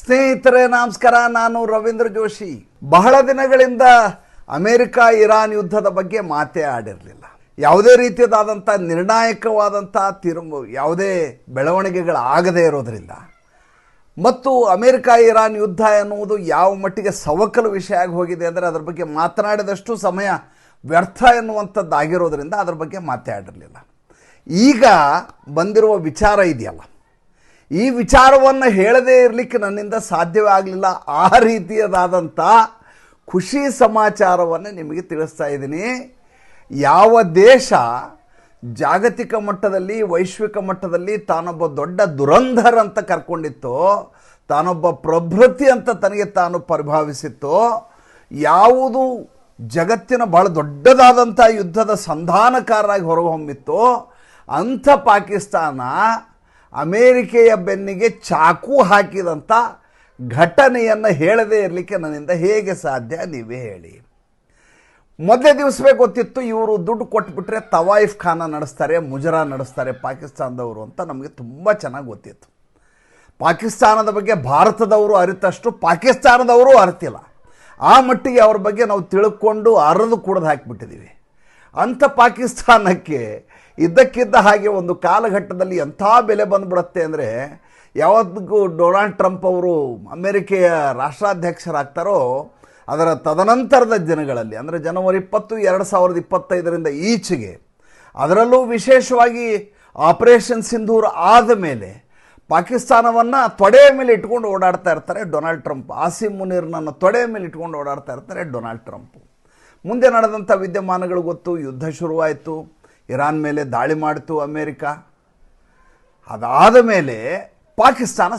ಸ್ನೇಹಿತರೆ ನಮಸ್ಕಾರ, ನಾನು ರವೀಂದ್ರ ಜೋಶಿ. ಬಹಳ ದಿನಗಳಿಂದ ಅಮೆರಿಕ ಇರಾನ್ ಯುದ್ಧದ ಬಗ್ಗೆ ಮಾತೇ ಆಡಿರಲಿಲ್ಲ. ಯಾವುದೇ ರೀತಿಯಾದಂಥ ನಿರ್ಣಾಯಕವಾದಂಥ ಯಾವುದೇ ಬೆಳವಣಿಗೆಗಳಾಗದೇ ಇರೋದರಿಂದ ಮತ್ತು ಅಮೆರಿಕ ಇರಾನ್ ಯುದ್ಧ ಎನ್ನುವುದು ಯಾವ ಮಟ್ಟಿಗೆ ಸವಕಲು ವಿಷಯ ಆಗಿ ಹೋಗಿದೆ ಅಂದರೆ ಅದರ ಬಗ್ಗೆ ಮಾತನಾಡಿದಷ್ಟು ಸಮಯ ವ್ಯರ್ಥ ಎನ್ನುವಂಥದ್ದಾಗಿರೋದ್ರಿಂದ ಅದರ ಬಗ್ಗೆ ಮಾತೇ ಆಡಿರಲಿಲ್ಲ. ಈಗ ಬಂದಿರುವ ವಿಚಾರ ಇದೆಯಲ್ಲ, ಈ ವಿಚಾರವನ್ನು ಹೇಳದೇ ಇರಲಿಕ್ಕೆ ನನ್ನಿಂದ ಸಾಧ್ಯವೇ ಆಗಲಿಲ್ಲ. ಆ ರೀತಿಯದಾದಂಥ ಖುಷಿ ಸಮಾಚಾರವನ್ನು ನಿಮಗೆ ತಿಳಿಸ್ತಾ ಇದ್ದೀನಿ. ಯಾವ ದೇಶ ಜಾಗತಿಕ ಮಟ್ಟದಲ್ಲಿ ವೈಶ್ವಿಕ ಮಟ್ಟದಲ್ಲಿ ತಾನೊಬ್ಬ ದೊಡ್ಡ ದುರಂಧರ ಅಂತ ಕರ್ಕೊಂಡಿತ್ತೋ, ತಾನೊಬ್ಬ ಪ್ರಭೃತಿ ಅಂತ ತನಗೆ ತಾನು ಪರಿಭಾವಿಸಿತ್ತೋ, ಯಾವುದು ಜಗತ್ತಿನ ಬಹಳ ದೊಡ್ಡದಾದಂಥ ಯುದ್ಧದ ಸಂಧಾನಕಾರರಾಗಿ ಹೊರಹೊಮ್ಮಿತ್ತೋ ಅಂಥ ಪಾಕಿಸ್ತಾನ ಅಮೇರಿಕೆಯ ಬೆನ್ನಿಗೆ ಚಾಕು ಹಾಕಿದಂಥ ಘಟನೆಯನ್ನು ಹೇಳದೇ ಇರಲಿಕ್ಕೆ ನನ್ನಿಂದ ಹೇಗೆ ಸಾಧ್ಯ, ನೀವೇ ಹೇಳಿ. ಮೊದಲೇ ದಿವಸವೇ ಗೊತ್ತಿತ್ತು ಇವರು ದುಡ್ಡು ಕೊಟ್ಬಿಟ್ರೆ ತವಾಯಿಫ್ ಖಾನ ನಡೆಸ್ತಾರೆ, ಮುಜರಾ ನಡೆಸ್ತಾರೆ ಪಾಕಿಸ್ತಾನದವರು ಅಂತ ನಮಗೆ ತುಂಬ ಚೆನ್ನಾಗಿ ಗೊತ್ತಿತ್ತು. ಪಾಕಿಸ್ತಾನದ ಬಗ್ಗೆ ಭಾರತದವರು ಅರಿತಷ್ಟು ಪಾಕಿಸ್ತಾನದವರು ಅರಿತಿಲ್ಲ. ಆ ಮಟ್ಟಿಗೆ ಅವ್ರ ಬಗ್ಗೆ ನಾವು ತಿಳ್ಕೊಂಡು ಅರದು ಕುಡಿದು ಹಾಕಿಬಿಟ್ಟಿದ್ದೀವಿ. ಅಂಥ ಪಾಕಿಸ್ತಾನಕ್ಕೆ ಇದ್ದಕ್ಕಿದ್ದ ಹಾಗೆ ಒಂದು ಕಾಲಘಟ್ಟದಲ್ಲಿ ಎಂಥ ಬೆಲೆ ಬಂದುಬಿಡುತ್ತೆ ಅಂದರೆ, ಯಾವತ್ತಿಗೂ ಡೊನಾಲ್ಡ್ ಟ್ರಂಪ್ ಅವರು ಅಮೆರಿಕೆಯ ರಾಷ್ಟ್ರಾಧ್ಯಕ್ಷರಾಗ್ತಾರೋ ಅದರ ತದನಂತರದ ದಿನಗಳಲ್ಲಿ ಅಂದರೆ ಜನವರಿ 20, 2025 ಈಚೆಗೆ, ಅದರಲ್ಲೂ ವಿಶೇಷವಾಗಿ ಆಪರೇಷನ್ ಸಿಂಧೂರ್ ಆದ ಮೇಲೆ ಪಾಕಿಸ್ತಾನವನ್ನು ತೊಡೆಯ ಮೇಲೆ ಇಟ್ಕೊಂಡು ಓಡಾಡ್ತಾ ಇರ್ತಾರೆ ಡೊನಾಲ್ಡ್ ಟ್ರಂಪ್. ಆಸಿಮ್ ಮುನೀರ್ನನ್ನು ತೊಡೆಯ ಮೇಲೆ ಇಟ್ಕೊಂಡು ಓಡಾಡ್ತಾ ಇರ್ತಾರೆ ಡೊನಾಲ್ಡ್ ಟ್ರಂಪ್. ಮುಂದೆ ನಡೆದಂಥ ವಿದ್ಯಮಾನಗಳು ಗೊತ್ತು. ಯುದ್ಧ ಶುರುವಾಯಿತು, ಇರಾನ್ ಮೇಲೆ ದಾಳಿ ಮಾಡಿತು ಅಮೇರಿಕ. ಅದಾದ ಮೇಲೆ ಪಾಕಿಸ್ತಾನ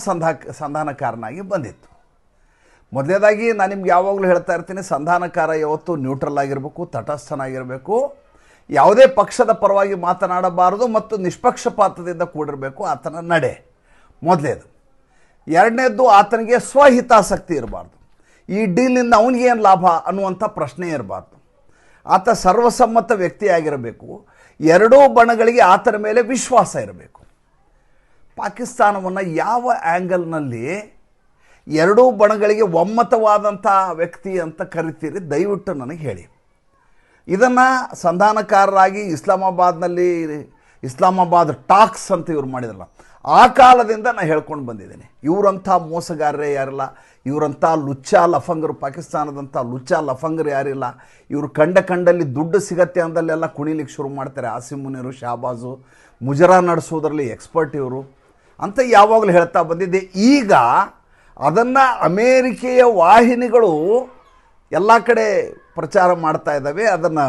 ಸಂಧಾನಕಾರನಾಗಿ ಬಂದಿತ್ತು. ಮೊದಲನೇದಾಗಿ ನಾನು ನಿಮ್ಗೆ ಯಾವಾಗಲೂ ಹೇಳ್ತಾ ಇರ್ತೀನಿ, ಸಂಧಾನಕಾರ ಯಾವತ್ತೂ ನ್ಯೂಟ್ರಲ್ ಆಗಿರಬೇಕು, ತಟಸ್ಥನಾಗಿರಬೇಕು, ಯಾವುದೇ ಪಕ್ಷದ ಪರವಾಗಿ ಮಾತನಾಡಬಾರದು ಮತ್ತು ನಿಷ್ಪಕ್ಷಪಾತದಿಂದ ಕೂಡಿರಬೇಕು ಆತನ ನಡೆ ಮೊದಲೇದು. ಎರಡನೇದ್ದು, ಆತನಿಗೆ ಸ್ವಹಿತಾಸಕ್ತಿ ಇರಬಾರ್ದು. ಈ ಡೀಲ್ನಿಂದ ಅವನಿಗೇನು ಲಾಭ ಅನ್ನುವಂಥ ಪ್ರಶ್ನೆ ಇರಬಾರ್ದು. ಆತ ಸರ್ವಸಮ್ಮತ ವ್ಯಕ್ತಿಯಾಗಿರಬೇಕು. ಎರಡೂ ಬಣಗಳಿಗೆ ಆತನ ಮೇಲೆ ವಿಶ್ವಾಸ ಇರಬೇಕು. ಪಾಕಿಸ್ತಾನವನ್ನು ಯಾವ ಆ್ಯಂಗಲ್ನಲ್ಲಿ ಎರಡೂ ಬಣಗಳಿಗೆ ಒಮ್ಮತವಾದಂಥ ವ್ಯಕ್ತಿ ಅಂತ ಕರಿತೀರಿ, ದಯವಿಟ್ಟು ನನಗೆ ಹೇಳಿ. ಇದನ್ನು ಸಂಧಾನಕಾರರಾಗಿ ಇಸ್ಲಾಮಾಬಾದ್ ಟಾಕ್ಸ್ ಅಂತ ಇವ್ರು ಮಾಡಿದ್ರಲ್ಲ, ಆ ಕಾಲದಿಂದ ನಾನು ಹೇಳ್ಕೊಂಡು ಬಂದಿದ್ದೀನಿ. ಇವರಂಥ ಮೋಸಗಾರರೇ ಯಾರಿಲ್ಲ, ಇವರಂಥ ಲುಚ್ಚಾ ಲಫಂಗರು, ಪಾಕಿಸ್ತಾನದಂಥ ಲುಚ್ಚಾ ಲಫಂಗರು ಯಾರಿಲ್ಲ. ಇವರು ಕಂಡಲ್ಲಿ ದುಡ್ಡು ಸಿಗತ್ತೆ ಅಂದಲ್ಲೆಲ್ಲ ಕುಣಿಲಿಕ್ಕೆ ಶುರು ಮಾಡ್ತಾರೆ. ಆಸಿಮ್ ಮುನೀರು, ಶಾಬಾಜು, ಮುಜರಾ ನಡೆಸೋದ್ರಲ್ಲಿ ಎಕ್ಸ್ಪರ್ಟ್ ಇವರು ಅಂತ ಯಾವಾಗಲೂ ಹೇಳ್ತಾ ಬಂದಿದ್ದೆ. ಈಗ ಅದನ್ನು ಅಮೇರಿಕೆಯ ವಾಹಿನಿಗಳು ಎಲ್ಲ ಕಡೆ ಪ್ರಚಾರ ಮಾಡ್ತಾ ಇದ್ದಾವೆ, ಅದನ್ನು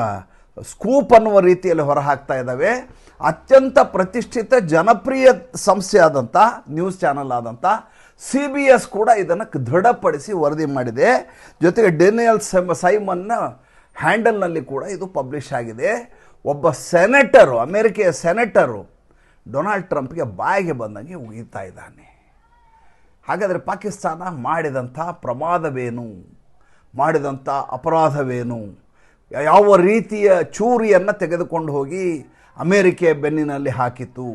ಸ್ಕೂಪ್ ಅನ್ನುವ ರೀತಿಯಲ್ಲಿ ಹೊರಹಾಕ್ತಾ ಇದ್ದಾವೆ. ಅತ್ಯಂತ ಪ್ರತಿಷ್ಠಿತ ಜನಪ್ರಿಯ ಸಂಸ್ಥೆ ಆದಂಥ ನ್ಯೂಸ್ ಚಾನಲ್ ಆದಂಥ CBS ಕೂಡ ಇದನ್ನು ದೃಢಪಡಿಸಿ ವರದಿ ಮಾಡಿದೆ. ಜೊತೆಗೆ ಡೇನಿಯಲ್ ಸೈಮನ್ನ ಹ್ಯಾಂಡಲ್ನಲ್ಲಿ ಕೂಡ ಇದು ಪಬ್ಲಿಷ್ ಆಗಿದೆ. ಒಬ್ಬ ಸೆನೆಟರು, ಅಮೇರಿಕೆಯ ಸೆನೆಟರು ಡೊನಾಲ್ಡ್ ಟ್ರಂಪ್ಗೆ ಬಾಯಿಗೆ ಬಂದಂಗೆ ಉಗಿತಾ ಇದ್ದಾನೆ. ಹಾಗಾದರೆ ಪಾಕಿಸ್ತಾನ ಮಾಡಿದಂಥ ಪ್ರಮಾದವೇನು, ಮಾಡಿದಂಥ ಅಪರಾಧವೇನು, ಯಾವ ರೀತಿಯ ಚೂರಿಯನ್ನು ತೆಗೆದುಕೊಂಡು ಹೋಗಿ ಅಮೇರಿಕೆಯ ಬೆನ್ನಿನಲ್ಲಿ ಹಾಕಿತು,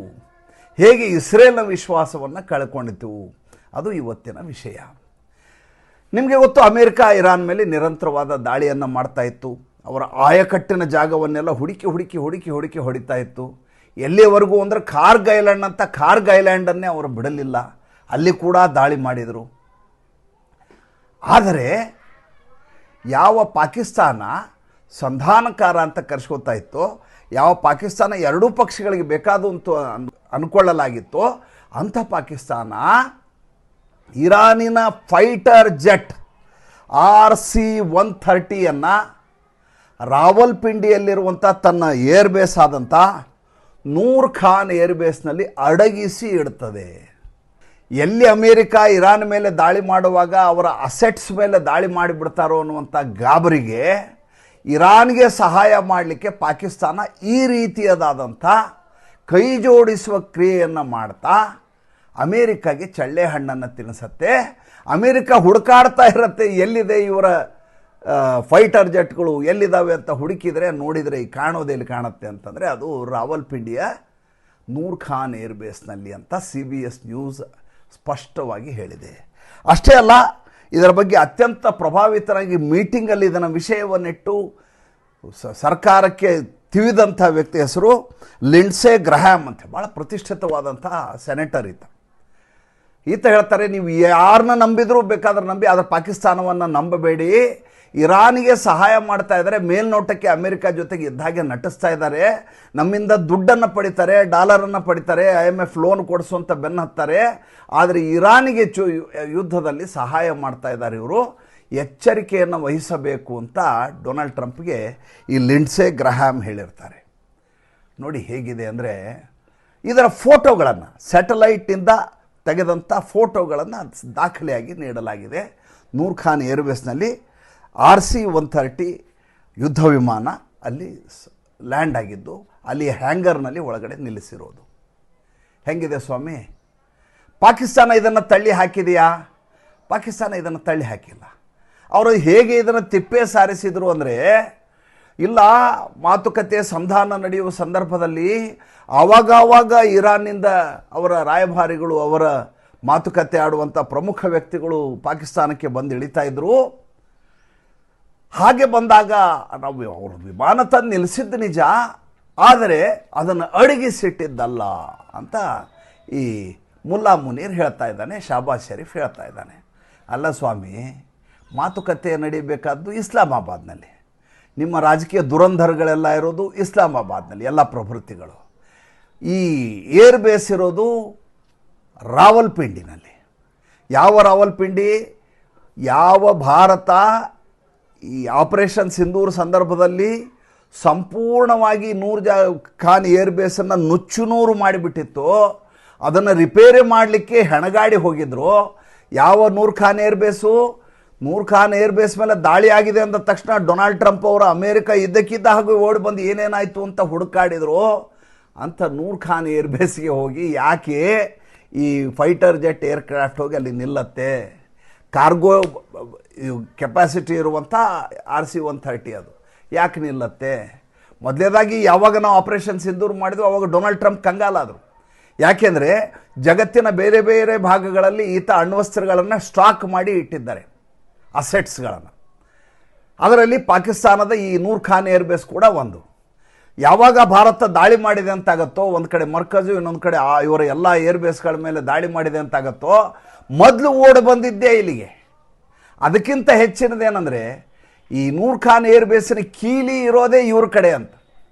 ಹೇಗೆ ಇಸ್ರೇಲ್ನ ವಿಶ್ವಾಸವನ್ನು ಕಳ್ಕೊಂಡಿತು, ಅದು ಇವತ್ತಿನ ವಿಷಯ. ನಿಮಗೆ ಗೊತ್ತು, ಅಮೇರಿಕ ಇರಾನ್ ಮೇಲೆ ನಿರಂತರವಾದ ದಾಳಿಯನ್ನು ಮಾಡ್ತಾ ಇತ್ತು. ಅವರ ಆಯಕಟ್ಟಿನ ಜಾಗವನ್ನೆಲ್ಲ ಹುಡುಕಿ ಹೊಡಿತಾ ಇತ್ತು. ಎಲ್ಲಿವರೆಗೂ ಅಂದರೆ ಕಾರ್ಗ್ ಐಲ್ಯಾಂಡನ್ನೇ ಅವರು ಬಿಡಲಿಲ್ಲ, ಅಲ್ಲಿ ಕೂಡ ದಾಳಿ ಮಾಡಿದರು. ಆದರೆ ಯಾವ ಪಾಕಿಸ್ತಾನ ಸಂಧಾನಕಾರ ಅಂತ ಕರೆಸ್ಕೊತಾ ಇತ್ತೋ, ಯಾವ ಪಾಕಿಸ್ತಾನ ಎರಡೂ ಪಕ್ಷಗಳಿಗೆ ಬೇಕಾದಂತ ಅಂದ್ಕೊಳ್ಳಲಾಗಿತ್ತೋ ಅಂಥ ಪಾಕಿಸ್ತಾನ ಇರಾನಿನ ಫೈಟರ್ ಜೆಟ್ RC-130 ರಾವಲ್ಪಿಂಡಿಯಲ್ಲಿರುವಂಥ ತನ್ನ ಏರ್ಬೇಸ್ ಆದಂಥ ನೂರ್ ಖಾನ್ ಏರ್ಬೇಸ್ನಲ್ಲಿ ಅಡಗಿಸಿ ಇಡ್ತದೆ. ಎಲ್ಲಿ ಅಮೇರಿಕ ಇರಾನ್ ಮೇಲೆ ದಾಳಿ ಮಾಡುವಾಗ ಅವರ ಅಸೆಟ್ಸ್ ಮೇಲೆ ದಾಳಿ ಮಾಡಿಬಿಡ್ತಾರೋ ಅನ್ನುವಂಥ ಗಾಬರಿಗೆ ಇರಾನ್ಗೆ ಸಹಾಯ ಮಾಡಲಿಕ್ಕೆ ಪಾಕಿಸ್ತಾನ ಈ ರೀತಿಯದಾದಂಥ ಕೈ ಜೋಡಿಸುವ ಕ್ರಿಯೆಯನ್ನು ಮಾಡ್ತಾ ಅಮೇರಿಕಾಗೆ ಚಳ್ಳೆ ಹಣ್ಣನ್ನು ತಿನ್ನಿಸತ್ತೆ. ಅಮೇರಿಕ ಹುಡುಕಾಡ್ತಾ ಇರತ್ತೆ, ಎಲ್ಲಿದೆ ಇವರ ಫೈಟರ್ ಜೆಟ್ಗಳು ಎಲ್ಲಿದ್ದಾವೆ ಅಂತ ಹುಡುಕಿದರೆ ನೋಡಿದರೆ ಈ ಕಾಣೋದೆಲ್ಲಿ ಕಾಣುತ್ತೆ ಅಂತಂದರೆ ಅದು ರಾವಲ್ಪಿಂಡಿಯ ನೂರ್ ಖಾನ್ ಏರ್ಬೇಸ್ನಲ್ಲಿ ಅಂತ CBS ನ್ಯೂಸ್ ಸ್ಪಷ್ಟವಾಗಿ ಹೇಳಿದೆ. ಅಷ್ಟೇ ಅಲ್ಲ, ಇದರ ಬಗ್ಗೆ ಅತ್ಯಂತ ಪ್ರಭಾವಿತರಾಗಿ ಮೀಟಿಂಗಲ್ಲಿ ಇದನ್ನು ವಿಷಯವನ್ನಿಟ್ಟು ಸರ್ಕಾರಕ್ಕೆ ತಿವಿದಂಥ ವ್ಯಕ್ತಿ ಹೆಸರು ಲಿಂಡ್ಸೆ ಗ್ರಹಾಮ್ ಅಂತ, ಭಾಳ ಪ್ರತಿಷ್ಠಿತವಾದಂತಹ ಸೆನೆಟರ್ ಈತ ಹೇಳ್ತಾರೆ, ನೀವು ಯಾರನ್ನ ನಂಬಿದರೂ ಬೇಕಾದ್ರೆ ನಂಬಿ, ಆದರೆ ಪಾಕಿಸ್ತಾನವನ್ನು ನಂಬಬೇಡಿ. ಇರಾನಿಗೆ ಸಹಾಯ ಮಾಡ್ತಾ ಇದ್ದಾರೆ, ಮೇಲ್ನೋಟಕ್ಕೆ ಅಮೆರಿಕ ಜೊತೆಗೆ ಇದ್ದಾಗೆ ನಟಿಸ್ತಾ ಇದ್ದಾರೆ, ನಮ್ಮಿಂದ ದುಡ್ಡನ್ನು ಪಡಿತಾರೆ, ಡಾಲರನ್ನು ಪಡಿತಾರೆ, IMF ಲೋನ್ ಕೊಡಿಸುವಂಥ ಬೆನ್ನು ಹತ್ತಾರೆ, ಆದರೆ ಇರಾನಿಗೆ ಯುದ್ಧದಲ್ಲಿ ಸಹಾಯ ಮಾಡ್ತಾ ಇದ್ದಾರೆ ಇವರು, ಎಚ್ಚರಿಕೆಯನ್ನು ವಹಿಸಬೇಕು ಅಂತ ಡೊನಾಲ್ಡ್ ಟ್ರಂಪ್ಗೆ ಈ ಲಿಂಡ್ಸೆ ಗ್ರಹಾಮ್ ಹೇಳಿರ್ತಾರೆ. ನೋಡಿ ಹೇಗಿದೆ ಅಂದರೆ, ಇದರ ಫೋಟೋಗಳನ್ನು ಸ್ಯಾಟಲೈಟಿಂದ ತೆಗೆದಂಥ ಫೋಟೋಗಳನ್ನು ದಾಖಲೆಯಾಗಿ ನೀಡಲಾಗಿದೆ. ನೂರ್ ಖಾನ್ ಏರ್ವೇಸ್ನಲ್ಲಿ RC-130 ಯುದ್ಧ ವಿಮಾನ ಅಲ್ಲಿ ಲ್ಯಾಂಡ್ ಆಗಿದ್ದು, ಅಲ್ಲಿ ಹ್ಯಾಂಗರ್ನಲ್ಲಿ ಒಳಗಡೆ ನಿಲ್ಲಿಸಿರೋದು. ಹೆಂಗಿದೆ ಸ್ವಾಮಿ? ಪಾಕಿಸ್ತಾನ ಇದನ್ನು ತಳ್ಳಿ ಹಾಕಿದೆಯಾ? ಪಾಕಿಸ್ತಾನ ಇದನ್ನು ತಳ್ಳಿ ಹಾಕಿಲ್ಲ. ಅವರು ಹೇಗೆ ಇದನ್ನು ತಿಪ್ಪೆ ಸಾರಿಸಿದರು ಅಂದರೆ, ಇಲ್ಲ, ಮಾತುಕತೆ ಸಂಧಾನ ನಡೆಯುವ ಸಂದರ್ಭದಲ್ಲಿ ಆವಾಗ ಇರಾನ್ನಿಂದ ಅವರ ರಾಯಭಾರಿಗಳು, ಅವರ ಮಾತುಕತೆ ಆಡುವಂಥ ಪ್ರಮುಖ ವ್ಯಕ್ತಿಗಳು ಪಾಕಿಸ್ತಾನಕ್ಕೆ ಬಂದು ಇಳಿತಾ ಇದ್ರು. ಹಾಗೆ ಬಂದಾಗ ನಾವು ಅವರು ವಿಮಾನ ತಂದು ನಿಲ್ಲಿಸಿದ್ದು ನಿಜ, ಆದರೆ ಅದನ್ನು ಅಡಗಿಸಿಟ್ಟಿದ್ದಲ್ಲ ಅಂತ ಈ ಮುಲ್ಲಾ ಮುನೀರ್ ಹೇಳ್ತಾ ಇದ್ದಾನೆ, ಶಾಬಾಜ್ ಶರೀಫ್ ಹೇಳ್ತಾ ಇದ್ದಾನೆ. ಅಲ್ಲ ಸ್ವಾಮಿ, ಮಾತುಕತೆ ನಡೀಬೇಕಾದ್ದು ಇಸ್ಲಾಮಾಬಾದ್ನಲ್ಲಿ, ನಿಮ್ಮ ರಾಜಕೀಯ ದುರಂಧರಗಳೆಲ್ಲ ಇರೋದು ಇಸ್ಲಾಮಾಬಾದ್ನಲ್ಲಿ, ಎಲ್ಲ ಪ್ರವೃತ್ತಿಗಳು. ಈ ಏರ್ ಬೇಸ್ ಇರೋದು ರಾವಲ್ಪಿಂಡಿನಲ್ಲಿ. ಯಾವ ರಾವಲ್ಪಿಂಡಿ? ಯಾವ ಭಾರತ ಈ ಆಪರೇಷನ್ ಸಿಂಧೂರ್ ಸಂದರ್ಭದಲ್ಲಿ ಸಂಪೂರ್ಣವಾಗಿ ನೂರ್ ಖಾನ್ ಏರ್ ಬೇಸನ್ನು ನುಚ್ಚುನೂರು ಮಾಡಿಬಿಟ್ಟಿತ್ತು, ಅದನ್ನು ರಿಪೇರಿ ಮಾಡಲಿಕ್ಕೆ ಹೆಣಗಾಡಿ ಹೋಗಿದ್ರು. ಯಾವ ನೂರ್ ಖಾನ್ ಏರ್ ಬೇಸು? ನೂರ್ ಖಾನ್ ಏರ್ ಬೇಸ್ ಮೇಲೆ ದಾಳಿ ಆಗಿದೆ ಅಂದ ತಕ್ಷಣ ಡೊನಾಲ್ಡ್ ಟ್ರಂಪ್ ಅವರು ಅಮೇರಿಕ ಇದ್ದಕ್ಕಿದ್ದ ಹಾಗೂ ಓಡಿ ಬಂದು ಏನೇನಾಯಿತು ಅಂತ ಹುಡುಕಾಡಿದ್ರು. ಅಂಥ ನೂರ್ ಖಾನ್ ಏರ್ ಬೇಸ್ಗೆ ಹೋಗಿ ಯಾಕೆ ಈ ಫೈಟರ್ ಜೆಟ್ ಏರ್ಕ್ರಾಫ್ಟ್ ಹೋಗಿ ಅಲ್ಲಿ ನಿಲ್ಲತ್ತೆ? ಕಾರ್ಗೋ ಕೆಪಾಸಿಟಿ ಇರುವಂಥ RC-130 ಅದು ಯಾಕೆ ನಿಲ್ಲತ್ತೆ? ಮೊದಲೇದಾಗಿ ಯಾವಾಗ ನಾವು ಆಪರೇಷನ್ ಸಿಂಧೂರ್ ಮಾಡಿದ್ವಿ ಆವಾಗ ಡೊನಾಲ್ಡ್ ಟ್ರಂಪ್ ಕಂಗಾಲಾದರು. ಯಾಕೆಂದರೆ ಜಗತ್ತಿನ ಬೇರೆ ಬೇರೆ ಭಾಗಗಳಲ್ಲಿ ಈತ ಅಣ್ವಸ್ತ್ರಗಳನ್ನು ಸ್ಟಾಕ್ ಮಾಡಿ ಇಟ್ಟಿದ್ದಾರೆ, ಅಸೆಟ್ಸ್ಗಳನ್ನು. ಅದರಲ್ಲಿ ಪಾಕಿಸ್ತಾನದ ಈ ನೂರ್ ಖಾನ್ ಏರ್ ಬೇಸ್ ಕೂಡ ಒಂದು. ಯಾವಾಗ ಭಾರತ ದಾಳಿ ಮಾಡಿದೆ ಅಂತಾಗತ್ತೋ, ಒಂದು ಕಡೆ ಮರ್ಕಜು, ಇನ್ನೊಂದು ಕಡೆ ಇವರ ಎಲ್ಲ ಏರ್ ಬೇಸ್ಗಳ ಮೇಲೆ ದಾಳಿ ಮಾಡಿದೆ ಅಂತಾಗತ್ತೋ, ಮೊದಲು ಓಡಿ ಬಂದಿದ್ದೇ ಇಲ್ಲಿಗೆ. ಅದಕ್ಕಿಂತ ಹೆಚ್ಚಿನದೇನೆಂದರೆ, ಈ ನೂರ್ ಖಾನ್ ಏರ್ ಬೇಸಿನ ಕೀಲಿ ಇರೋದೇ ಇವ್ರ ಕಡೆ ಅಂತ,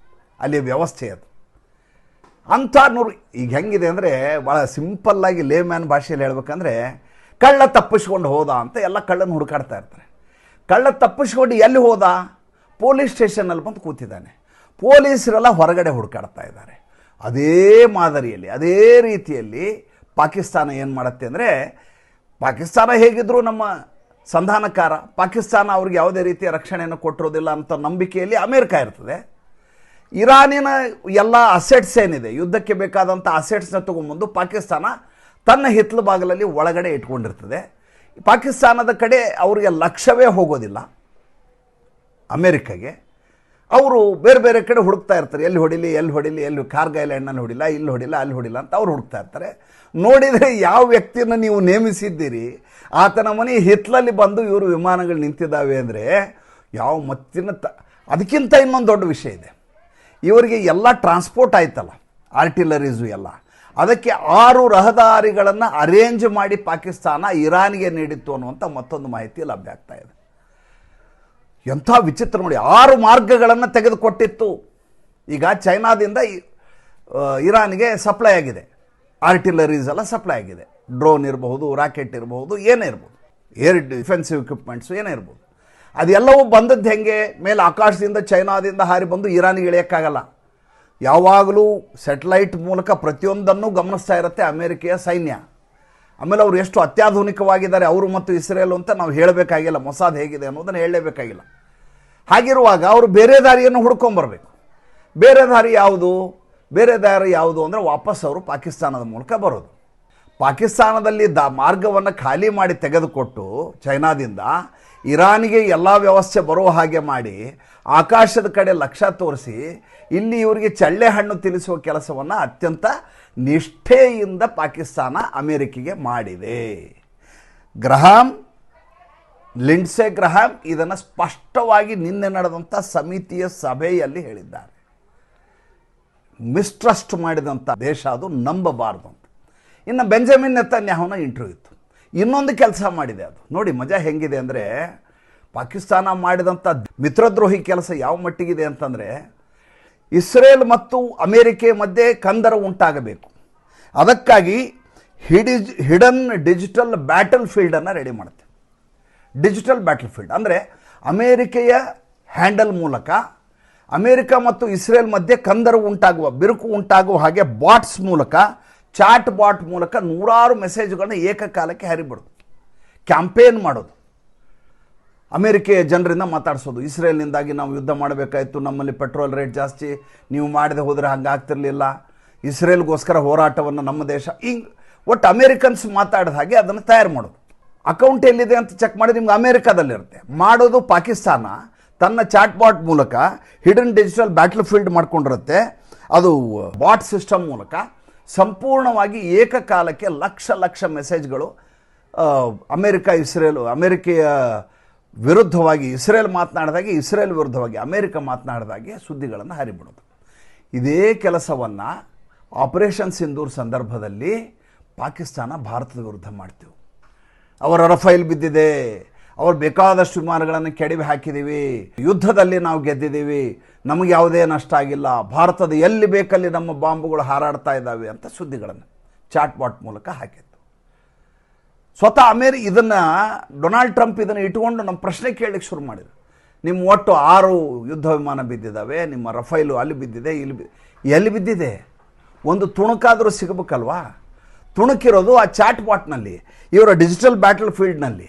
ಅಲ್ಲಿ ವ್ಯವಸ್ಥೆ ಅದು. ಅಂಥ ಈಗ ಹೆಂಗಿದೆ ಅಂದರೆ, ಭಾಳ ಸಿಂಪಲ್ಲಾಗಿ ಲೇಮ್ಯಾನ್ ಭಾಷೆಯಲ್ಲಿ ಹೇಳ್ಬೇಕಂದ್ರೆ, ಕಳ್ಳ ತಪ್ಪಿಸ್ಕೊಂಡು ಹೋದ ಅಂತ ಎಲ್ಲ ಕಳ್ಳನ್ನು ಹುಡುಕಾಡ್ತಾ ಇರ್ತಾರೆ. ಕಳ್ಳ ತಪ್ಪಿಸ್ಕೊಂಡು ಎಲ್ಲಿ ಹೋದ? ಪೊಲೀಸ್ ಸ್ಟೇಷನ್ನಲ್ಲಿ ಬಂದು ಕೂತಿದ್ದಾನೆ, ಪೊಲೀಸರೆಲ್ಲ ಹೊರಗಡೆ ಹುಡುಕಾಡ್ತಾ ಇದ್ದಾರೆ. ಅದೇ ಮಾದರಿಯಲ್ಲಿ, ಅದೇ ರೀತಿಯಲ್ಲಿ ಪಾಕಿಸ್ತಾನ ಏನು ಮಾಡುತ್ತೆ ಅಂದರೆ, ಪಾಕಿಸ್ತಾನ ಹೇಗಿದ್ದರೂ ನಮ್ಮ ಸಂಧಾನಕಾರ, ಪಾಕಿಸ್ತಾನ ಅವ್ರಿಗೆ ಯಾವುದೇ ರೀತಿಯ ರಕ್ಷಣೆಯನ್ನು ಕೊಟ್ಟಿರೋದಿಲ್ಲ ಅಂತ ನಂಬಿಕೆಯಲ್ಲಿ ಅಮೇರಿಕ ಇರ್ತದೆ. ಇರಾನಿನ ಎಲ್ಲ ಅಸೆಟ್ಸ್ ಏನಿದೆ, ಯುದ್ಧಕ್ಕೆ ಬೇಕಾದಂಥ ಅಸೆಟ್ಸ್ನ ತೊಗೊಂಬಂದು ಪಾಕಿಸ್ತಾನ ತನ್ನ ಹಿತ್ತಲು ಬಾಗಿಲಲ್ಲಿ ಒಳಗಡೆ ಇಟ್ಕೊಂಡಿರ್ತದೆ. ಪಾಕಿಸ್ತಾನದ ಕಡೆ ಅವರಿಗೆ ಲಕ್ಷ್ಯವೇ ಹೋಗೋದಿಲ್ಲ ಅಮೇರಿಕಾಗೆ. ಅವರು ಬೇರೆ ಬೇರೆ ಕಡೆ ಹುಡುಕ್ತಾ ಇರ್ತಾರೆ, ಎಲ್ಲಿ ಹೊಡಿಲಿ, ಎಲ್ಲಿ ಕಾರ್ಗ್ ಐಲ್ಯಾಂಡ್ನಲ್ಲಿ ಹೊಡಿಲ್ಲ, ಇಲ್ಲಿ ಹೊಡಿಲ್ಲ, ಅಲ್ಲಿ ಹೊಡಿಲ್ಲ ಅಂತ ಅವ್ರು ಹುಡುಕ್ತಾ ಇರ್ತಾರೆ. ನೋಡಿದರೆ ಯಾವ ವ್ಯಕ್ತಿಯನ್ನು ನೀವು ನೇಮಿಸಿದ್ದೀರಿ ಆತನ ಮನೆ ಹಿತ್ತಲಲ್ಲಿ ಬಂದು ಇವರು ವಿಮಾನಗಳು ನಿಂತಿದ್ದಾವೆ ಅಂದರೆ ಯಾವ ಮತ್ತಿನ ಅದಕ್ಕಿಂತ ಇನ್ನೊಂದು ದೊಡ್ಡ ವಿಷಯ ಇದೆ. ಇವರಿಗೆ ಎಲ್ಲ ಟ್ರಾನ್ಸ್ಪೋರ್ಟ್ ಆಯ್ತಲ್ಲ, ಆರ್ಟಿಲರೀಸು ಎಲ್ಲ, ಅದಕ್ಕೆ 6 ರಹದಾರಿಗಳನ್ನು ಅರೇಂಜ್ ಮಾಡಿ ಪಾಕಿಸ್ತಾನ ಇರಾನಿಗೆ ನೀಡಿತ್ತು ಅನ್ನುವಂಥ ಮತ್ತೊಂದು ಮಾಹಿತಿ ಲಭ್ಯ ಆಗ್ತಾ ಇದೆ. ಎಂಥ ವಿಚಿತ್ರ ನೋಡಿ, 6 ಮಾರ್ಗಗಳನ್ನು ತೆಗೆದುಕೊಟ್ಟಿತ್ತು. ಈಗ ಚೈನಾದಿಂದ ಇರಾನಿಗೆ ಸಪ್ಲೈ ಆಗಿದೆ, ಆರ್ಟಿಲರೀಸ್ ಎಲ್ಲ ಸಪ್ಲೈ ಆಗಿದೆ, ಡ್ರೋನ್ ಇರಬಹುದು, ರಾಕೆಟ್ ಇರಬಹುದು, ಏನೇ ಇರ್ಬೋದು, ಏರ್ ಡಿಫೆನ್ಸಿವ್ ಎಕ್ವಿಪ್ಮೆಂಟ್ಸು ಏನೇ ಇರ್ಬೋದು. ಅದೆಲ್ಲವೂ ಬಂದದ್ದು ಹೆಂಗೆ? ಮೇಲೆ ಆಕಾಶದಿಂದ ಚೈನಾದಿಂದ ಹಾರಿ ಬಂದು ಇರಾನಿಗೆ ಇಳಿಯೋಕ್ಕಾಗಲ್ಲ. ಯಾವಾಗಲೂ ಸ್ಯಾಟಲೈಟ್ ಮೂಲಕ ಪ್ರತಿಯೊಂದನ್ನು ಗಮನಿಸ್ತಾ ಇರುತ್ತೆ ಅಮೇರಿಕೆಯ ಸೈನ್ಯ. ಆಮೇಲೆ ಅವರು ಎಷ್ಟು ಅತ್ಯಾಧುನಿಕವಾಗಿದ್ದಾರೆ ಅವರು ಮತ್ತು ಇಸ್ರೇಲ್ ಅಂತ ನಾವು ಹೇಳಬೇಕಾಗಿಲ್ಲ, ಮೊಸಾದ್ ಹೇಗಿದೆ ಅನ್ನೋದನ್ನು ಹೇಳಲೇಬೇಕಾಗಿಲ್ಲ. ಹಾಗಿರುವಾಗ ಅವರು ಬೇರೆ ದಾರಿಯನ್ನು ಹುಡ್ಕೊಂಬರ್ಬೇಕು. ಬೇರೆ ದಾರಿ ಯಾವುದು ಅಂದರೆ ವಾಪಸ್ ಅವರು ಪಾಕಿಸ್ತಾನದ ಮೂಲಕ ಬರೋದು. ಪಾಕಿಸ್ತಾನದಲ್ಲಿ ಮಾರ್ಗವನ್ನು ಖಾಲಿ ಮಾಡಿ ತೆಗೆದುಕೊಟ್ಟು ಚೈನಾದಿಂದ ಇರಾನಿಗೆ ಎಲ್ಲ ವ್ಯವಸ್ಥೆ ಬರುವ ಹಾಗೆ ಮಾಡಿ ಆಕಾಶದ ಕಡೆ ಲಕ್ಷ್ಯ ತೋರಿಸಿ ಇಲ್ಲಿ ಇವರಿಗೆ ಚಳ್ಳೆ ಹಣ್ಣು ತಿನ್ನಿಸುವ ಕೆಲಸವನ್ನು ಅತ್ಯಂತ ನಿಷ್ಠೆಯಿಂದ ಪಾಕಿಸ್ತಾನ ಅಮೇರಿಕೆಗೆ ಮಾಡಿದೆ. ಗ್ರಹಾಂ, ಲಿಂಡ್ಸೆ ಗ್ರಹಾಂ ಇದನ್ನು ಸ್ಪಷ್ಟವಾಗಿ ನಿನ್ನೆ ನಡೆದಂಥ ಸಮಿತಿಯ ಸಭೆಯಲ್ಲಿ ಹೇಳಿದ್ದಾರೆ. ಮಿಸ್ಟ್ರಸ್ಟ್ ಮಾಡಿದಂಥ ದೇಶ ಅದು, ನಂಬಬಾರ್ದು ಅಂತ. ಇನ್ನು ಬೆಂಜಮಿನ್ ನೆತನ್ಯಾಹುನ ಇಂಟರ್ವ್ಯೂ ಇತ್ತು. ಇನ್ನೊಂದು ಕೆಲಸ ಮಾಡಿದೆ ಅದು. ನೋಡಿ ಮಜಾ ಹೆಂಗಿದೆ ಅಂದರೆ, ಪಾಕಿಸ್ತಾನ ಮಾಡಿದಂಥ ಮಿತ್ರದ್ರೋಹಿ ಕೆಲಸ ಯಾವ ಮಟ್ಟಿಗಿದೆ ಅಂತಂದರೆ, ಇಸ್ರೇಲ್ ಮತ್ತು ಅಮೇರಿಕೆ ಮಧ್ಯೆ ಕಂದರ ಉಂಟಾಗಬೇಕು. ಅದಕ್ಕಾಗಿ ಹಿಡನ್ ಡಿಜಿಟಲ್ ಬ್ಯಾಟಲ್ ಫೀಲ್ಡನ್ನು ರೆಡಿ ಮಾಡುತ್ತೆ. ಡಿಜಿಟಲ್ ಬ್ಯಾಟಲ್ ಫೀಲ್ಡ್ ಅಂದರೆ ಅಮೇರಿಕೆಯ ಹ್ಯಾಂಡಲ್ ಮೂಲಕ ಅಮೇರಿಕ ಮತ್ತು ಇಸ್ರೇಲ್ ಮಧ್ಯೆ ಕಂದರು ಉಂಟಾಗುವ, ಬಿರುಕು ಉಂಟಾಗುವ ಹಾಗೆ ಬಾಟ್ಸ್ ಮೂಲಕ, ಚಾಟ್ ಬಾಟ್ ಮೂಲಕ ನೂರಾರು ಮೆಸೇಜ್ಗಳನ್ನ ಏಕಕಾಲಕ್ಕೆ ಹರಿಬಿಡೋದು, ಕ್ಯಾಂಪೇನ್ ಮಾಡೋದು, ಅಮೇರಿಕೆಯ ಜನರಿಂದ ಮಾತಾಡಿಸೋದು. ಇಸ್ರೇಲ್ನಿಂದಾಗಿ ನಾವು ಯುದ್ಧ ಮಾಡಬೇಕಾಯಿತು, ನಮ್ಮಲ್ಲಿ ಪೆಟ್ರೋಲ್ ರೇಟ್ ಜಾಸ್ತಿ, ನೀವು ಮಾಡದೆ ಹೋದರೆ ಹಂಗಾಗ್ತಿರ್ಲಿಲ್ಲ, ಇಸ್ರೇಲ್ಗೋಸ್ಕರ ಹೋರಾಟವನ್ನು ನಮ್ಮ ದೇಶ, ಹಿಂಗೆ ಒಟ್ಟು ಅಮೇರಿಕನ್ಸ್ ಮಾತಾಡಿದ ಹಾಗೆ ಅದನ್ನು ತಯಾರು ಮಾಡೋದು. ಅಕೌಂಟ್ ಎಲ್ಲಿದೆ ಅಂತ ಚೆಕ್ ಮಾಡಿ ನಿಮ್ಗೆ ಅಮೇರಿಕಾದಲ್ಲಿರುತ್ತೆ. ಮಾಡೋದು ಪಾಕಿಸ್ತಾನ ತನ್ನ ಚಾಟ್ ಬಾಟ್ ಮೂಲಕ ಹಿಡನ್ ಡಿಜಿಟಲ್ ಬ್ಯಾಟಲ್ ಫೀಲ್ಡ್ ಮಾಡ್ಕೊಂಡಿರುತ್ತೆ. ಅದು ಬಾಟ್ ಸಿಸ್ಟಮ್ ಮೂಲಕ ಸಂಪೂರ್ಣವಾಗಿ ಏಕಕಾಲಕ್ಕೆ ಲಕ್ಷ ಲಕ್ಷ ಮೆಸೇಜ್ಗಳು ಅಮೇರಿಕೆಯ ವಿರುದ್ಧವಾಗಿ ಇಸ್ರೇಲ್ ಮಾತನಾಡಿದಾಗೆ, ಇಸ್ರೇಲ್ ವಿರುದ್ಧವಾಗಿ ಅಮೇರಿಕ ಮಾತನಾಡಿದಾಗೆ ಸುದ್ದಿಗಳನ್ನು ಹರಿಬಿಡೋದು. ಇದೇ ಕೆಲಸವನ್ನು ಆಪರೇಷನ್ ಸಿಂಧೂರ್ ಸಂದರ್ಭದಲ್ಲಿ ಪಾಕಿಸ್ತಾನ ಭಾರತದ ವಿರುದ್ಧ ಮಾಡ್ತೀವಿ. ಅವರ ರಫೈಲ್ ಬಿದ್ದಿದೆ, ಅವ್ರು ಬೇಕಾದಷ್ಟು ವಿಮಾನಗಳನ್ನು ಕೆಡವಿ ಹಾಕಿದ್ದೀವಿ, ಯುದ್ಧದಲ್ಲಿ ನಾವು ಗೆದ್ದಿದ್ದೀವಿ, ನಮಗೆ ಯಾವುದೇ ನಷ್ಟ ಆಗಿಲ್ಲ, ಭಾರತದ ಎಲ್ಲಿ ಬೇಕಲ್ಲಿ ನಮ್ಮ ಬಾಂಬುಗಳು ಹಾರಾಡ್ತಾ ಇದ್ದಾವೆ ಅಂತ ಸುದ್ದಿಗಳನ್ನು ಚಾಟ್ ಬಾಟ್ ಮೂಲಕ ಹಾಕಿತ್ತು. ಸ್ವತಃ ಇದನ್ನು ಡೊನಾಲ್ಡ್ ಟ್ರಂಪ್ ಇದನ್ನು ಇಟ್ಕೊಂಡು ನಮ್ಮ ಪ್ರಶ್ನೆ ಕೇಳಲಿಕ್ಕೆ ಶುರು ಮಾಡಿದರು. ನಿಮ್ಮ ಒಟ್ಟು 6 ಯುದ್ಧ ವಿಮಾನ ಬಿದ್ದಿದ್ದಾವೆ, ನಿಮ್ಮ ರಫೈಲು ಅಲ್ಲಿ ಬಿದ್ದಿದೆ, ಎಲ್ಲಿ ಬಿದ್ದಿದೆ, ಒಂದು ತುಣುಕಾದರೂ ಸಿಗಬೇಕಲ್ವಾ? ತುಣುಕಿರೋದು ಆ ಚಾಟ್ ಬಾಟ್ನಲ್ಲಿ, ಇವರ ಡಿಜಿಟಲ್ ಬ್ಯಾಟಲ್ ಫೀಲ್ಡ್ನಲ್ಲಿ.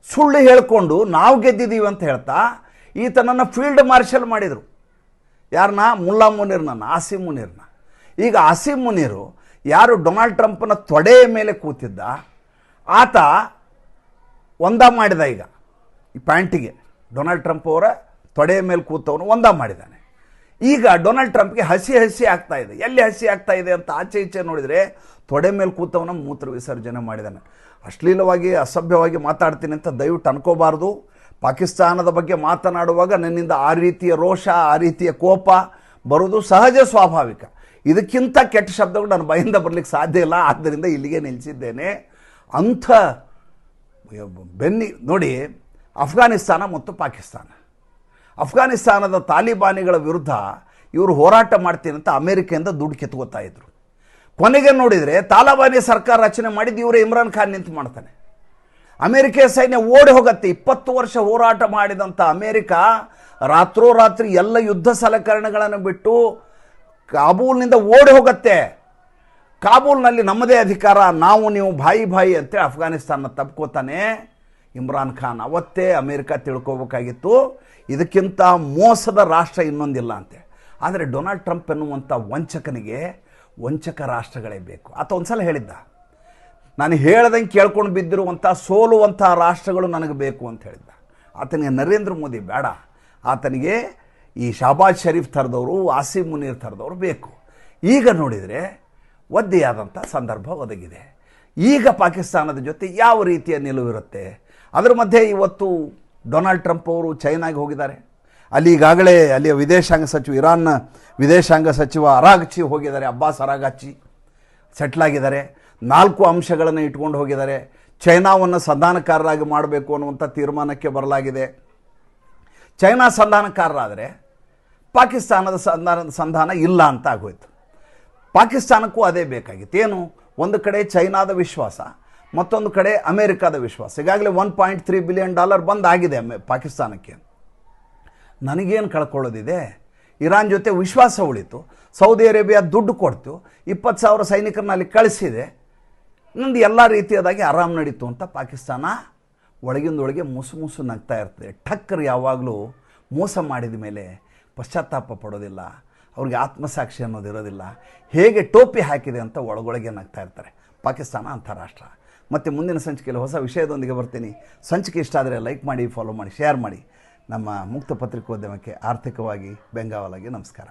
ಸುಳ್ಳು ಹೇಳಿಕೊಂಡು ನಾವು ಗೆದ್ದಿದ್ದೀವಿ ಅಂತ ಹೇಳ್ತಾ ಈತನನ್ನು ಫೀಲ್ಡ್ ಮಾರ್ಷಲ್ ಮಾಡಿದರು. ಯಾರನ್ನ? ಮುಲ್ಲಾ ಮುನೀರ್ನನ್ನು, ಆಸಿಮ್ ಮುನೀರ್ನ. ಈಗ ಆಸಿಮ್ ಮುನೀರು ಯಾರು ಡೊನಾಲ್ಡ್ ಟ್ರಂಪ್ನ ತೊಡೆಯ ಮೇಲೆ ಕೂತಿದ್ದ, ಆತ ಒಂದ ಮಾಡಿದ. ಈಗ ಈ ಪ್ಯಾಂಟಿಗೆ ಡೊನಾಲ್ಡ್ ಟ್ರಂಪ್ ಅವರ ತೊಡೆಯ ಮೇಲೆ ಕೂತವನು ಒಂದ ಮಾಡಿದ್ದಾನೆ. ಈಗ ಡೊನಾಲ್ಡ್ ಟ್ರಂಪ್ಗೆ ಹಸಿ ಆಗ್ತಾ ಇದೆ. ಎಲ್ಲಿ ಹಸಿ ಆಗ್ತಾ ಇದೆ ಅಂತ ಆಚೆ ಈಚೆ ನೋಡಿದರೆ ತೊಡೆ ಮೇಲೆ ಕೂತವನ ಮೂತ್ರ ವಿಸರ್ಜನೆ ಮಾಡಿದ್ದಾನೆ. ಅಶ್ಲೀಲವಾಗಿ ಅಸಭ್ಯವಾಗಿ ಮಾತಾಡ್ತೀನಿ ಅಂತ ದಯವಿಟ್ಟು ಅನ್ಕೋಬಾರ್ದು. ಪಾಕಿಸ್ತಾನದ ಬಗ್ಗೆ ಮಾತನಾಡುವಾಗ ನನ್ನಿಂದ ಆ ರೀತಿಯ ರೋಷ, ಆ ರೀತಿಯ ಕೋಪ ಬರೋದು ಸಹಜ, ಸ್ವಾಭಾವಿಕ. ಇದಕ್ಕಿಂತ ಕೆಟ್ಟ ಶಬ್ದಗಳು ನನ್ನ ಬಾಯಿಂದ ಬರಲಿಕ್ಕೆ ಸಾಧ್ಯ ಇಲ್ಲ. ಆದ್ದರಿಂದ ಇಲ್ಲಿಗೆ ನಿಲ್ಲಿಸಿದ್ದೇನೆ. ಅಂಥ ನೋಡಿ, ಅಫ್ಘಾನಿಸ್ತಾನ ಮತ್ತು ಪಾಕಿಸ್ತಾನ, ಅಫ್ಘಾನಿಸ್ತಾನದ ತಾಲಿಬಾನಿಗಳ ವಿರುದ್ಧ ಇವರು ಹೋರಾಟ ಮಾಡ್ತೀನಿ ಅಂತ ಅಮೇರಿಕೆಯಿಂದ ದುಡ್ಡು ಕಿತ್ಕೋತಾ ಇದ್ರು. ಕೊನೆಗೆ ನೋಡಿದರೆ ತಾಲಿಬಾನಿ ಸರ್ಕಾರ ರಚನೆ ಮಾಡಿದ್ದು ಇವರೇ ಇಮ್ರಾನ್ ಖಾನ್ ನಿಂತು ಮಾಡ್ತಾನೆ. ಅಮೇರಿಕೆಯ ಸೈನ್ಯ ಓಡಿ ಹೋಗುತ್ತೆ. 20 ವರ್ಷ ಹೋರಾಟ ಮಾಡಿದಂಥ ಅಮೇರಿಕ ರಾತ್ರೋರಾತ್ರಿ ಎಲ್ಲ ಯುದ್ಧ ಸಲಕರಣೆಗಳನ್ನು ಬಿಟ್ಟು ಕಾಬೂಲ್ನಿಂದ ಓಡಿ ಹೋಗುತ್ತೆ. ಕಾಬೂಲ್ನಲ್ಲಿ ನಮ್ಮದೇ ಅಧಿಕಾರ, ನಾವು ನೀವು ಭಾಯಿ ಅಂತೇಳಿ ಅಫ್ಘಾನಿಸ್ತಾನ ತಪ್ಕೋತಾನೆ ಇಮ್ರಾನ್ ಖಾನ್. ಅವತ್ತೇ ಅಮೇರಿಕ ತಿಳ್ಕೋಬೇಕಾಗಿತ್ತು ಇದಕ್ಕಿಂತ ಮೋಸದ ರಾಷ್ಟ್ರ ಇನ್ನೊಂದಿಲ್ಲ ಅಂತೆ. ಆದರೆ ಡೊನಾಲ್ಡ್ ಟ್ರಂಪ್ ಎನ್ನುವಂಥ ವಂಚಕ ರಾಷ್ಟ್ರಗಳೇ ಬೇಕು. ಆತ ಒಂದು ಸಲ ಹೇಳಿದ್ದ, ನಾನು ಹೇಳ್ದಂಗೆ ಕೇಳ್ಕೊಂಡು ಬಿದ್ದಿರುವಂಥ ಸೋಲುವಂಥ ರಾಷ್ಟ್ರಗಳು ನನಗೆ ಬೇಕು ಅಂತ ಹೇಳಿದ್ದ. ಆತನಿಗೆ ನರೇಂದ್ರ ಮೋದಿ ಬೇಡ, ಆತನಿಗೆ ಈ ಶಹಬಾಜ್ ಶರೀಫ್ ಥರದವರು, ಆಸಿಮ್ ಮುನೀರ್ ಥರದವರು ಬೇಕು. ಈಗ ನೋಡಿದರೆ ಒದ್ದೆಯಾದಂಥ ಸಂದರ್ಭ ಒದಗಿದೆ. ಈಗ ಪಾಕಿಸ್ತಾನದ ಜೊತೆ ಯಾವ ರೀತಿಯ ನಿಲುವಿರುತ್ತೆ? ಅದರ ಮಧ್ಯೆ ಇವತ್ತು ಡೊನಾಲ್ಡ್ ಟ್ರಂಪ್ ಅವರು ಚೈನಾಗೆ ಹೋಗಿದ್ದಾರೆ. ಅಲ್ಲಿ ಈಗಾಗಲೇ ಅಲ್ಲಿಯ ವಿದೇಶಾಂಗ ಸಚಿವ, ಇರಾನ್ನ ವಿದೇಶಾಂಗ ಸಚಿವ ಅರಾಗಚಿ ಹೋಗಿದ್ದಾರೆ. ಅಬ್ಬಾಸ್ ಅರಾಗಚಿ ಸೆಟ್ಲಾಗಿದ್ದಾರೆ. 4 ಅಂಶಗಳನ್ನು ಇಟ್ಕೊಂಡು ಹೋಗಿದ್ದಾರೆ. ಚೈನಾವನ್ನು ಸಂಧಾನಕಾರರಾಗಿ ಮಾಡಬೇಕು ಅನ್ನುವಂಥ ತೀರ್ಮಾನಕ್ಕೆ ಬರಲಾಗಿದೆ. ಚೈನಾ ಸಂಧಾನಕಾರರಾದರೆ ಪಾಕಿಸ್ತಾನದ ಸಂಧಾನ ಇಲ್ಲ ಅಂತ ಆಗೋಯ್ತು. ಪಾಕಿಸ್ತಾನಕ್ಕೂ ಅದೇ ಬೇಕಾಗಿತ್ತು. ಏನು? ಒಂದು ಕಡೆ ಚೈನಾದ ವಿಶ್ವಾಸ, ಮತ್ತೊಂದು ಕಡೆ ಅಮೇರಿಕಾದ ವಿಶ್ವಾಸ. ಈಗಾಗಲೇ $1.3 ಬಿಲಿಯನ್ ಬಂದಾಗಿದೆ ಪಾಕಿಸ್ತಾನಕ್ಕೆ. ನನಗೇನು ಕಳ್ಕೊಳ್ಳೋದಿದೆ? ಇರಾನ್ ಜೊತೆ ವಿಶ್ವಾಸ ಉಳಿತು, ಸೌದಿ ಅರೇಬಿಯಾ ದುಡ್ಡು ಕೊಡ್ತು, 20,000 ಸೈನಿಕರನ್ನ ಅಲ್ಲಿ ಕಳಿಸಿದೆ, ನಂದು ಎಲ್ಲ ರೀತಿಯಾದಾಗಿ ಆರಾಮ್ ನಡೀತು ಅಂತ ಪಾಕಿಸ್ತಾನ ಒಳಗಿಂದೊಳಗೆ ಮುಸು ನಗ್ತಾ ಇರ್ತದೆ. ಠಕ್ಕರ್ ಯಾವಾಗಲೂ ಮೋಸ ಮಾಡಿದ ಮೇಲೆ ಪಶ್ಚಾತ್ತಾಪ ಪಡೋದಿಲ್ಲ, ಅವ್ರಿಗೆ ಆತ್ಮಸಾಕ್ಷಿ ಅನ್ನೋದು ಇರೋದಿಲ್ಲ. ಹೇಗೆ ಟೋಪಿ ಹಾಕಿದೆ ಅಂತ ಒಳಗೊಳಗೆ ನಗ್ತಾ ಇರ್ತಾರೆ. ಪಾಕಿಸ್ತಾನ ಅಂಥ ರಾಷ್ಟ್ರ. ಮತ್ತು ಮುಂದಿನ ಸಂಚಿಕೆಯಲ್ಲಿ ಹೊಸ ವಿಷಯದೊಂದಿಗೆ ಬರ್ತೀನಿ. ಸಂಚಿಕೆ ಇಷ್ಟ ಆದರೆ ಲೈಕ್ ಮಾಡಿ, ಫಾಲೋ ಮಾಡಿ, ಶೇರ್ ಮಾಡಿ. ನಮ್ಮ ಮುಕ್ತ ಪತ್ರಿಕೋದ್ಯಮಕ್ಕೆ ಆರ್ಥಿಕವಾಗಿ ಬೆಂಗಾವಲಾಗಿ ನಮಸ್ಕಾರ.